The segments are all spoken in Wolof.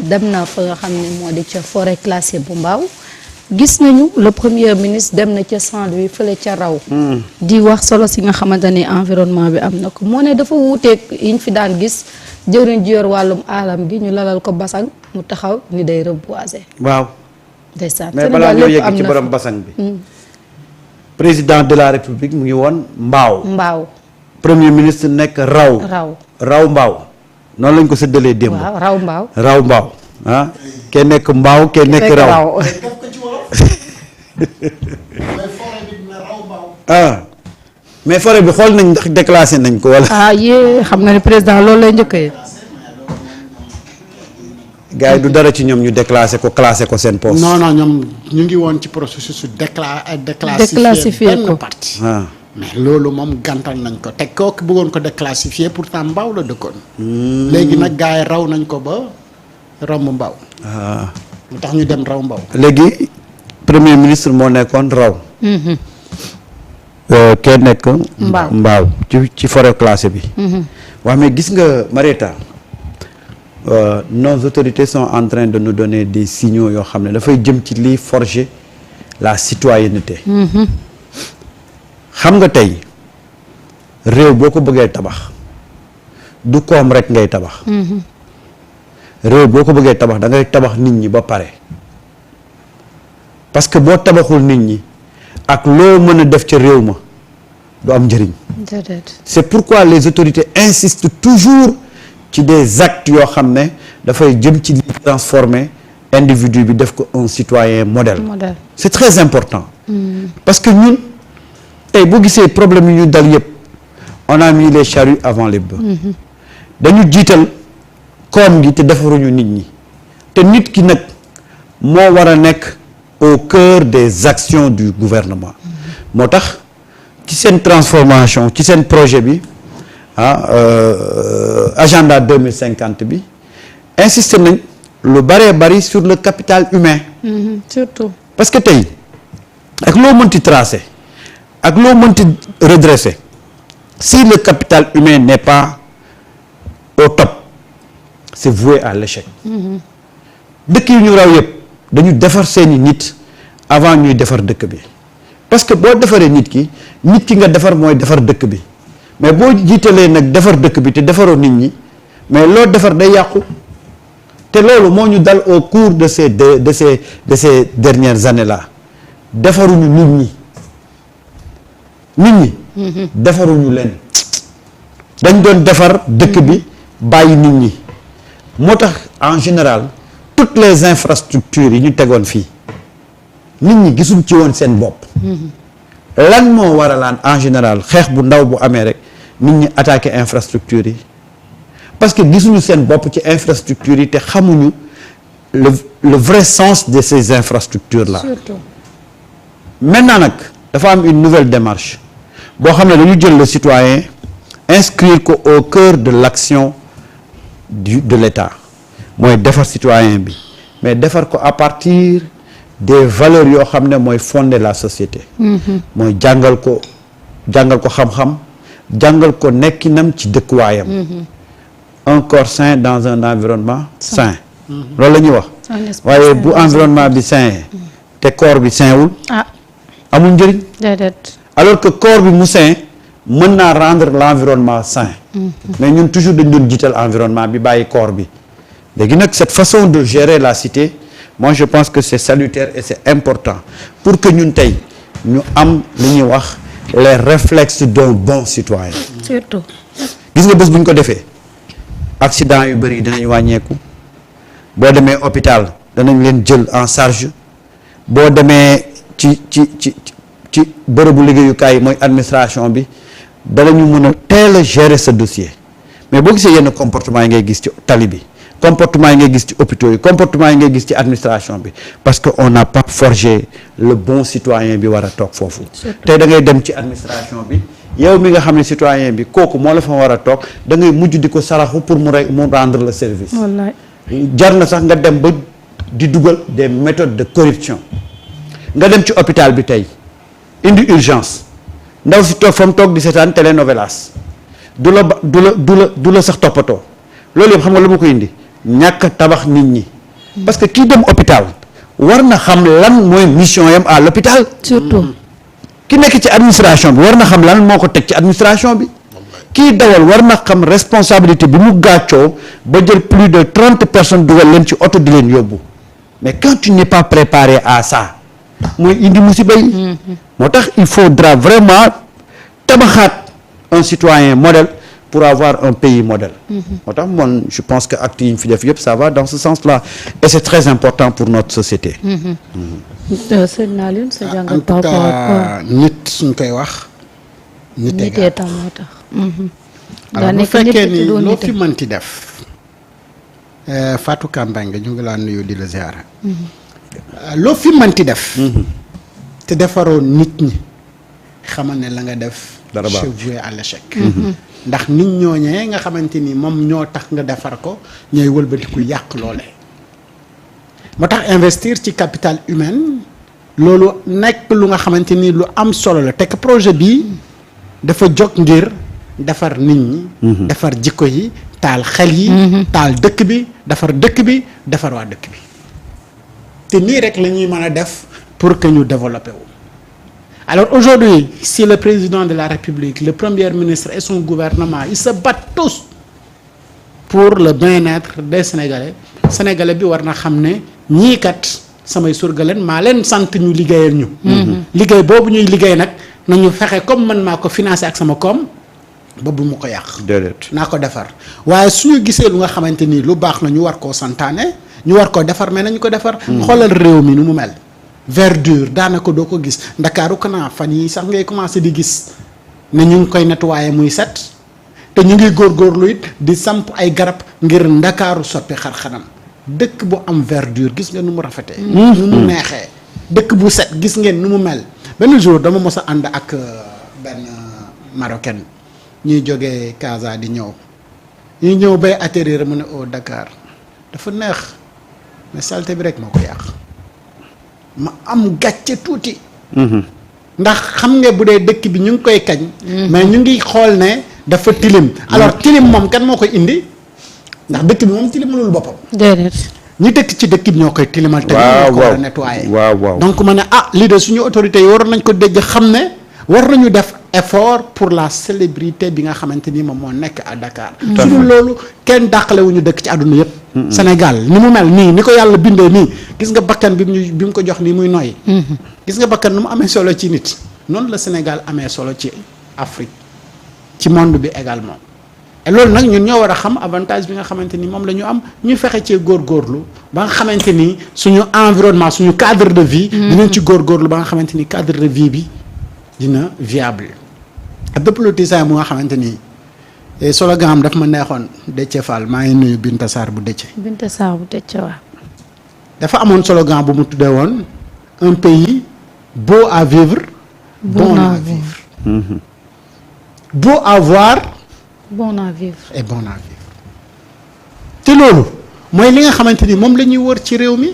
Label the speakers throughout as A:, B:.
A: dem na fa nga xam ne moo di ca forêt classée bu Mbao gis nañu le premier ministre dem na ca Saint-Louis fële ca raw di wax solo si nga xamante ni environnement bi am na ko moo ne dafa wuuteeg yiñ fi daan gis jëwriñ ji yor wàllum aalam gi ñu lalal ko basang mu taxaw ni day reboiser.
B: waaw
A: ndeysaan
B: mais balaa ñoo yegg ci borom basang bi président de la république mu ngi woon Mbao premier ministre nekk raw Mbao noonu lañ ko séddalee démb.
A: waaw raw
B: Mbao ah kenn nekk Mbao kenn nekk raw ah mais forêt bi xool nañ ndax déclassé nañ ko wala.
A: yee xam nga ne président loolu lay njëkkee.
B: gars yi du dara ci ñoom ñu déclassé ko classé ko seen poste.
C: non ñoom ñu ngi woon ci processus su déclassifier benn parti. mais loolu moom gàntal nañ ko te kooku bëggoon ko déclassifier pourtant Mbao la dëkkoon. léegi nag gars yi raw nañ ko ba romb Mbao. lu tax ñu dem raw Mbao.
B: léegi premier ministre moo nekkoon raw. kee nekk. Mbao ci forêt classée bi. waaw mais gis nga Marieta nos autorités sont en train de nous donner des signaux yoo xam ne dafay jëm ci liy forger la citoyenneté. xam nga tey réew boo ko bëggee tabax du koom rek ngay tabax. réew boo ko bëggee tabax da ngay tabax nit ñi ba pare parce que boo tabaxul nit ñi ak loo mën a def ca réew ma du am njëriñ. c'est pourquoi les autorités insistent toujours ci des actes yoo xam ne dafay jëm ci li transformer individu bi def ko un citoyen modèle. c'est très important. parce que ñun tey boo gisee problème yi ñu dal yëpp on a mis les charrues avant les bœufs. dañu jiital koom gi te defaruñu nit ñi te nit ki nag moo war a nekk au cœur des actions du gouvernement. moo tax ci seen transformation ci seen projet bi agenda 2050 bi insisté nañ lu bari sur le capital humain.
A: surtout
B: parce que tey ak loo mënti tracé ak loo mënti redressé si le capital humain n'est pas au top c'est voué à l'échec. dëkk yi ñu raw yëpp dañu defar seeni nit avant ñuy defar dëkk bi parce que boo defaree nit ki nga defar mooy defar dëkk bi mais boo jiitalee nag defar dëkk bi te defaroo nit ñi mais loo defar day yàqu te loolu moo ñu dal au cours de ces dernières années là defaruñu nit ñi defaruñu leen dañ doon defar dëkk bi bàyyi nit ñi moo tax en général toutes les infrastructures yi ñu tegoon fii nit ñi gisuñ ci woon seen bopp. lan moo waralaan en général xeex bu ndaw bu amee rek nit ñi attaqué infrastructures yi parce que gisuñu seen bopp ci infrastructures yi te xamuñu le vrai sens de ces infrastructures là.
A: surtout
B: maintenant nag dafa am une nouvelle démarche boo xam ne dañu jël le citoyen inscrire ko au cœur de l'action de l'État mooy defar citoyen bi mais defar ko à partir des valeurs yoo xam ne mooy fonder la société. mooy jàngal ko xam-xam jàngal ko nekkinam ci dëkkuwaayam. un corps sain dans un environnement sain. loolu la ñuy wax. waaye bu environnement bi sain te corps bi sainwul. amul njëriñ. alors que corps bi mu sain mën naa rendre l'environnement sain. mais ñun toujours dañ doon jiital environnement bi bàyyi corps bi léegi nag cette façon de gérer la cité. moi je pense que c'est salutaire et c'est important pour que ñun tey ñu am li ñuy wax les réflexes d'un bon citoyen.
A: surtout.
B: gis nga bés bu ñu ko defee accident yu bëri dinañ wàññeeku boo demee hôpital danañ leen jël en charge boo demee ci bërëbu liggéeyukaay yi mooy administration bi danañu mën a teel a gérer ce dossier mais boo gisee yenn comportement yi ngay gis ci tali bi. comportement yi ngay gis ci hôpitaux yi comportement yi ngay gis ci administration bi parce que on n'a pas forgé le bon citoyen bi war a toog foofu tey da ngay dem ci administration bi yow mi nga xam ne citoyen bi kooku moo la fa war a toog da ngay mujj di ko saraxu pour mu rendre le service. wallaay jar na sax nga dem ba di dugal des méthodes de corruption nga dem ci hôpital bi tey indi urgence ndaw si toog fa mu toog di seetaan télénovelas du la sax toppatoo loolu yëpp xam nga lu ma ko indi ñàkk tabax nit ñi parce que kii dem hôpital war na xam lan mooy mission yam à l'hôpital.
A: surtout.
B: ki nekk ci administration bi war na xam lan moo ko teg ci administration bi. kii dawal war na xam responsabilité bi mu gàccoo ba jël plus de 30 personnes dugal leen ci oto di leen yóbbu mais quand tu n'es pas préparé à ça mooy indi musiba yi. moo tax il faudra vraiment tabaxaat un citoyen modèle pour avoir un pays modèle. moo tax man je pense que actes yi ñu fi def yëpp ça va dans ce sens-là et c'est très important pour notre société.
A: sëñ Nalioune sa jàngat
C: en tout cas nit suñ koy wax.
A: nitee tam moo tax.
C: alors bu fekkee ni loo fi mënti def. Fatou Kambang ñu ngi laa nuyu di la ziara. loo fi mënti def. te defaroo nit ñi xamal ne la nga def.
B: dara baax
C: c'est voué à l'échec. ndax nit ñooñee nga xamante ni moom ñoo tax nga defar ko ñooy wëlbatiku yàq loole. moo tax investir ci capital humain loolu nekk lu nga xamante ni lu am solo la te que projet bii dafa jóg ngir defar nit ñi. defar jikko yi taal xel yi. taal dëkk bi defar dëkk bi defar waa dëkk bi te nii rek la ñuy mën a def pour que ñu développé wu. alors aujourd'hui si le président de la République le premier ministre et son gouvernement ils se battent tous pour le bien-être des Sénégalais bi war na xam ne ñii kat samay surga leen maa leen sant ñu liggéeyal ñu. liggéey boobu ñuy liggéey nag nañu fexe comme man maa ko financé ak sama koom ba bu mu ko yàq.
B: déedéet
C: naa ko defar waaye suñu gisee lu nga xamante ni lu baax na ñu war koo santaane ñu war koo defar mais nañu ko defar. xoolal réew mi nu mu mel. verdure daanaka doo ko gis ndakaaru kanaa fan yi sax ngay commencé di gis ne ñu ngi koy nettoyer muy set te ñu ngi góorgóorlu it di samp ay garab ngir ndakaaru soppi xar-xanam dëkk bu am verdure gis nga nu mu rafetee. nu mu neexee dëkk bu set gis ngeen nu mu mel. benn jour dama mos a ànd ak benn marocain ñuy jógee Casa di ñëw ñuy ñëw bay atterrir mu ne au Dakar dafa neex mais saleté bi rek moo ko yàq. ma am gàcce tuuti. ndax xam nga bu dee dëkk bi ñu ngi koy kañ. mais ñu ngi xool ne dafa tilim. alors tilim moom kan moo koy indi ndax dëkk bi moom tilimalul boppam.
A: déedéet.
C: ñi dëkk ci dëkk bi ñoo koy tilimal. te ñoo ko war a nettoyer.
B: waaw
C: donc ma ne lii de suñu autorités yi waroon nañ ko dégg xam ne war nañu def effort pour la célébrité bi nga xamante ni moom moo nekk à Dakar. su dul loolu kenn dàqale wu ñu dëkk ci àdduna yëpp. Sénégal ni mu mel nii ni ko yàlla bindee nii gis nga bakkan bi mu ko jox nii muy noyyi. gis nga bakkan nu mu amee solo ci nit noonu la Sénégal amee solo ci Afrique ci monde bi également et loolu nag ñun ñoo war a xam avantage bi nga xamante ni moom la ñu am ñu fexe cee góorgóorlu ba nga xamante ni suñu environnement suñu cadre de vie. dinañ ci góorgóorlu ba nga xamante ni cadre de vie bi dina viable. ak bépp politicien bu nga xamante ni. slogan am daf ma neexoon Déthié Fall maa ngi nuyu Binta Sarr bu Déthié.
A: Binta Sarr bu Déthié waaw.
C: dafa amoon slogan bu mu tuddee woon un pays beau à vivre. bon à vivre. beau à voir.
A: bon à vivre.
C: et bon à vivre. te loolu mooy li nga xamante ni moom la ñuy wër ci réew mi.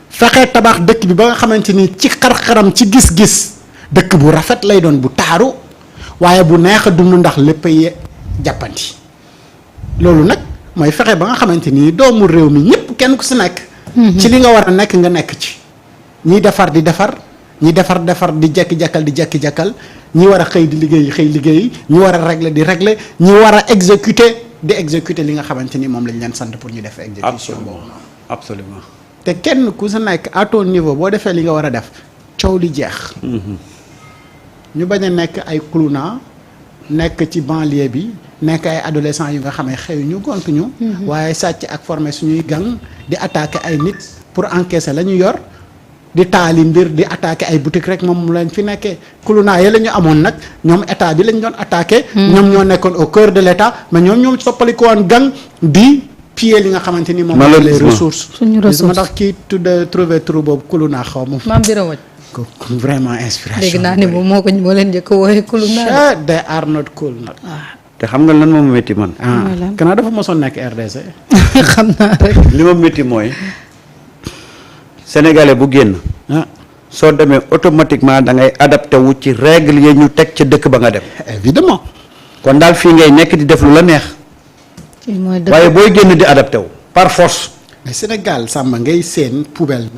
C: fexe tabax dëkk bi ba nga xamante ni ci xar-xaram ci gis-gis dëkk bu rafet lay doon bu taaru waaye bu neex a dund ndax lépp jàppandi loolu nag mooy fexe ba nga xamante ni doomu réew mi ñëpp kenn ku si nekk. ci li nga war a nekk nga nekk ci. ñiy defar di defar ñi defar di jekki-jakkal di jekki-jakkal ñi war a xëy di liggéey ñi war a régler di régler ñi war a exécuter di exécuter li nga xamante ni moom lañ leen sant pour ñu def exécution boobu.
B: absolument
C: te kenn ku sa nekk à ton niveau boo defee li nga war a def coow li jeex. ñu bañ a nekk ay clouna nekk ci banlieue bi nekk ay adolescents yu nga xam ne xëy ñu gont ñu. waaye sàcc ak former suñuy gang di attaquer ay nit pour encaisser la ñu yor di taali mbir di attaquer ay boutique rek moom lañ fi nekkee clouna yi la ñu amoon nag ñoom état bi lañ doon attaquer. ñoom ñoo nekkoon au cœur de l' état mais ñoom soppali ko woon gang di piller li nga xamante ni moom. les ressources
A: suñu ressources
C: ma tax kii trouver trou boobu clouna xaw ma.
A: maam Birame Wathie.
C: vraiment inspiration.
A: dégg naa ne moom moo leen njëkk a wooyee clouna.
C: they are not cool nag.
B: te xam nga lan moom métti man.
C: kanaa dafa mosoon nekk RDC.
A: xam naa rek.
B: li ma métti mooy sénégalais bu génn. soo demee automatiquement da ngay adapté wu ci règle yi ñu teg ca dëkk ba nga dem.
C: évidemment.
B: kon daal fii ngay nekk di def lu la neex. waaye booy génn di adapté wu par force
C: mais Sénégal sàmm ngay seen poubelle.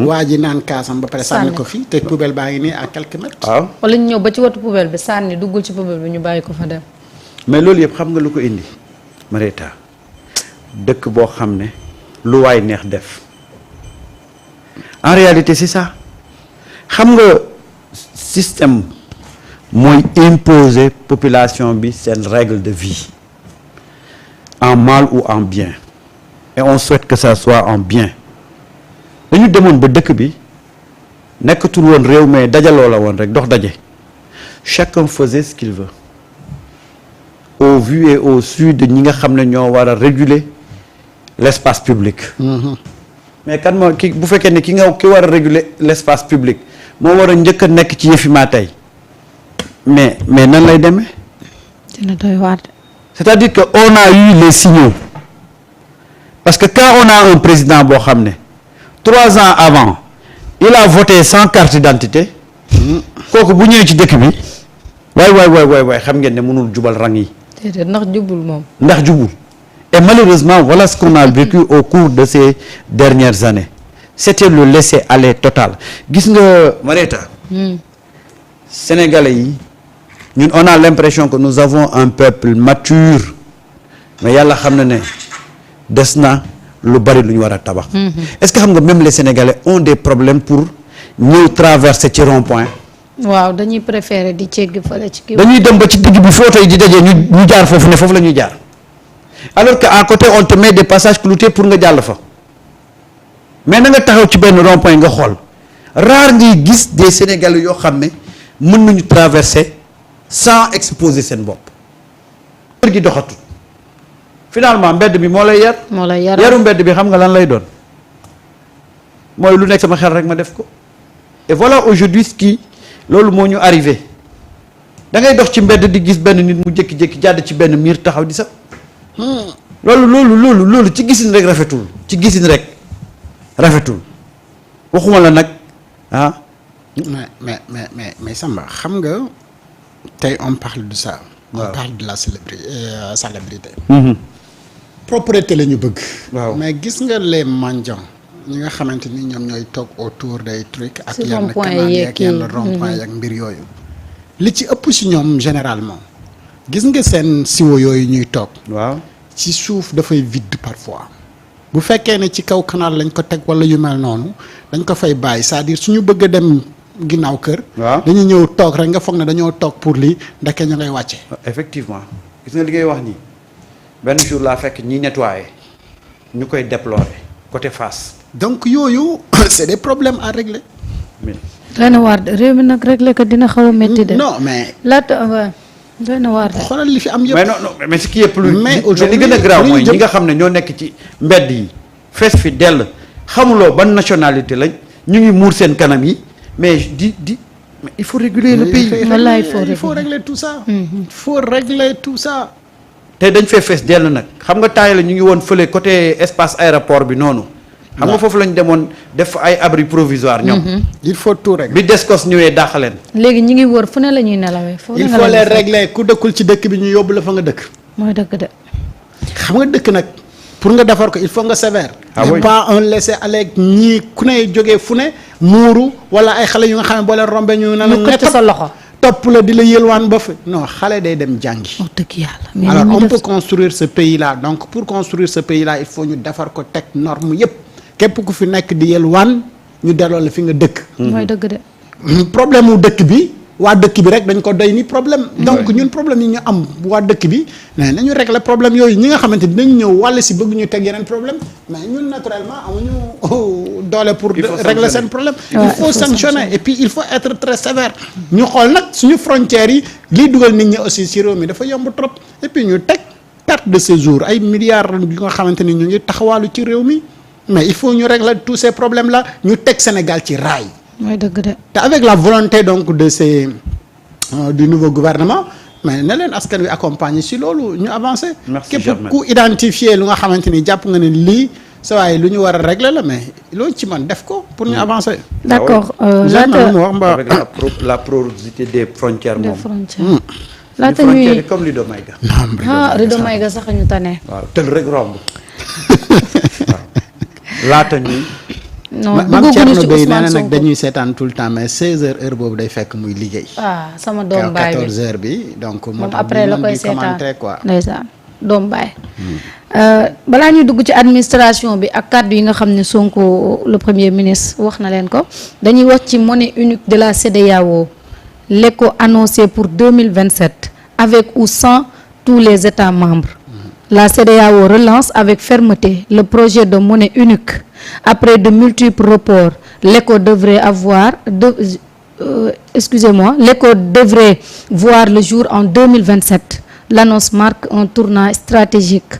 C: waa ji naan kaasam ba pare sànni ko fii te poubelle baa ngi nii à quelques mètres.
B: waaw
A: wala ñu ñëw ba ci wetu poubelle bi sànni duggul ci poubelle bi ñu bàyyi ko fa dem.
B: mais loolu yëpp xam nga lu ko indi Marieta dëkk boo xam ne lu waay neex def en réalité c'est ça xam nga système mooy imposer population bi seen règle de vie en mal ou en bien et on souhaite que ça soit en bien dañu demoon ba dëkk bi nekkatul woon réew mais dajaloo la woon rek dox daje chacun faisait ce qu'il veut au vu et au su de ñi nga xam ne ñoo war a réguler l'espace public. mais kan moo ki bu fekkee ne ki war a réguler l'espace public moo war a njëkk a nekk ci yëfi maa tey mais nan lay demee.
A: dina doy waar.
B: c'est-à-dire que on a eu les signaux parce que quand on a un président boo xam ne 3 ans avant il a voté sans carte d'identité kooku bu ñëwee ci dëkk bi waay xam ngeen ne mënul jubal rang yi.
A: déedéet ndax jubul moom.
B: ndax jubul et malheureusement voilà ce qu'on a vécu au cours de ces dernières années c'était le laisser-aller total gis nga Marieta Sénégalais yi ñun on a l'impression que nous avons un peuple mature mais yàlla xam na ne des na lu bari lu ñu war a tabax. Est-ce que xam nga même les Sénégalais ont des problèmes pour ñëw traverser ci rond-point.
A: waaw dañuy préférer di cegg fële ci kii.
B: dañuy dem ba ci digg bi photo yi di dajee ñu jaar foofu ne foofu la ñuy jaar alors que à côté on te met des passages cloutés pour nga jàll fa mais na nga taxaw ci benn rond-point nga xool rare ngay gis des Sénégalais yoo xam ne mën nañu traverser sans exposer seen bopp. kër gi doxatul finalement mbedd bi moo lay yar.
A: moo lay yar
B: yaru mbedd bi xam nga lan lay doon mooy lu nekk sama xel rek ma def ko et voilà aujourd'hui ce qui loolu moo ñu arrivé da ngay dox ci mbedd di gis benn nit mu jékki-jékki jàdd ci benn miir taxaw di sax loolu ci gisin rek rafetul ci gisin rek rafetul waxuma la nag ah.
C: mais Samba xam nga tey on parle de ça. on parle de la salubrité. propreté la ñu bëgg.
B: waaw
C: mais gis nga les mendiants ñi nga xamante ni ñoom ñooy toog autour des trucs ak yenn canal yeeg yenn rond-point yeeg mbir yooyu li ci ëpp si ñoom généralement gis nga seen siwo yooyu ñuy toog
B: waaw
C: ci suuf dafay vide parfois bu fekkee ne ci kaw canal lañ ko teg wala yu mel noonu dañ ko fay bàyyi c'est-à-dire suñu bëgg a dem ginnaaw kër dañuy ñëw toog rek nga foog ne dañoo toog pour lii ndeke ñu ngay wàcce
B: effectivement gis nga li ngay wax nii benn jour laa fekk ñi nettoyer ñu koy déplorer côté face.
C: donc yooyu c'est des problèmes à régler.
B: mais.
A: doy na waar de réew mi nag régler ko dina xaw a métti de.
C: non mais.
A: laata doy na waar de.
C: xoolal li fi am yëpp.
B: mais non mais ce qui est plus.
C: mais
B: li gën a grave mooy ñi nga xam ne ñoo nekk ci mbedd yi fees fi dell xamuloo ban nationalité lañ ñu ngi muur seen kanam yi mais mais il faut réguler le pays.
A: wallaay
C: il faut régler tout ça. il faut régler tout ça.
B: te dañ fee fees dell nag xam nga taay la ñu ngi woon fële côté espace aéroport bi noonu. xam nga foofu lañ demoon def ay abri provisoire ñoom.
C: il faut tout régler.
B: bi Descos ñëwee dàq leen.
A: léegi ñu ngi wër fu ne la ñuy nelawee.
C: il faut les régler ku dëkkul ci dëkk bi ñu yóbbu la fa nga dëkk.
A: mooy dëgg de.
C: xam nga dëkk nag pour nga defar ko il faut nga sévère.
B: oui
C: pas un laisser aller ñii ku ne jógee fu ne muuru wala ay xale yu nga xam ne boo leen rombee ñu.
A: ñu xëcc sa loxo.
C: topp la di la yëlwaan ba fa non xale day dem jàngi.
A: wax dëgg yàlla.
C: alors on peut construire ce pays là donc pour construire ce pays là il faut ñu defar ko teg norme yëpp képp ku fi nekk di yëlwaan ñu delloo la fi nga dëkk.
A: mooy dëgg de.
C: problème mu dëkk bi waa dëkk bi rek dañ ko doy ni problème. donc ñun problème yi ñu am waa dëkk bi mais nañu régler problème yooyu ñi nga xamante ni dañu ñëw wàll si bëgg ñu teg yeneen problème mais ñun naturellement amuñu doole pour régler seen problème. il faut sanctionner et puis il faut être très sévère. ñu xool nag suñu frontières yi liy dugal nit ñi aussi si réew mi dafa yomb trop et puis ñu teg carte de séjour ay milliards yu nga xamante ni ñu ngi taxawaalu ci réew mi mais il faut ñu régler tous ces problèmes là ñu teg Sénégal ci raay.
A: mooy dëgg de.
C: te avec la volonté donc de ces du nouveau gouvernement mais na leen askan wi accompagner si loolu ñu avancer. képp ku identifier lu nga xamante ni jàpp nga ne lii sa waaye lu ñu war a régler la mais loolu ci man def ko pour ñu avancer.
A: d'accord
B: avec la porosité des frontières moom.
A: laata
B: ñuy comme Lido Maïga.
A: Lido Maïga sax ñu tane.
B: waaw tël rek romb. laata ñuy.
A: non
C: Mame Thierno
A: ci
C: Bey nee
A: Ousmane
C: na nag
A: Sonko
C: dañuy seetaan tout le temps mais 16h heure boobu day fekk muy liggéey.
A: sama doom baay bi
C: 14h bi donc.
A: moom après la koy seetaan
C: commenter quoi.
A: ndeysaan doom baay. balaa ñuy dugg ci administration bi ak kàddu yi nga xam ne Sonko le premier ministre wax na leen ko dañuy wax ci monnaie unique de la CEDEAO l'éco annoncé pour 2027 avec ou sans tous les États membres. La CEDEAO relance avec fermeté le projet de monnaie unique. Après de multiples reports, l'éco devrait voir le jour en 2027. L'annonce marque un tournant stratégique.